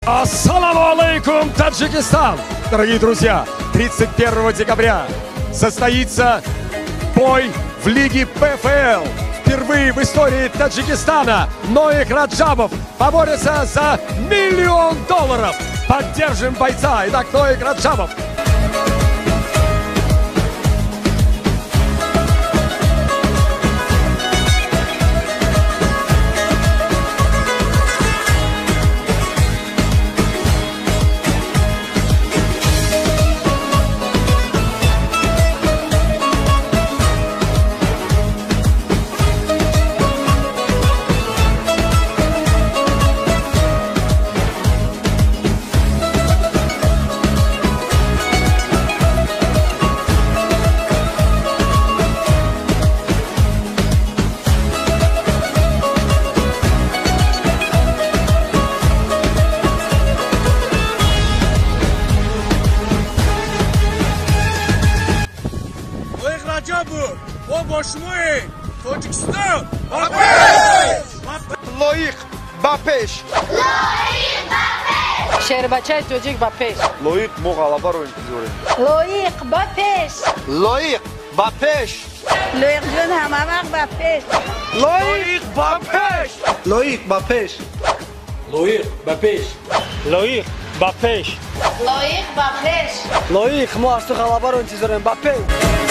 Ассаламу алейкум, Таджикистан! Дорогие друзья, 31 декабря состоится бой в Лиге ПФЛ. Впервые в истории Таджикистана Ноик Раджабов поборется за $1 миллион. Поддержим бойца. Итак, Ноик Раджабов. با باشموی تاجیکستان لایق با پیش شهر بچه توجیک با پیش لایق ما غلبه رو انتظاریم لایق با پیش لایق با پیش لایق جون همه وقت با پیش لایق با پیش لایق با پیش لایق با پیش لایق با پیش لایق با پیش لایق ما از تو غلبه رو انتظاریم با پیش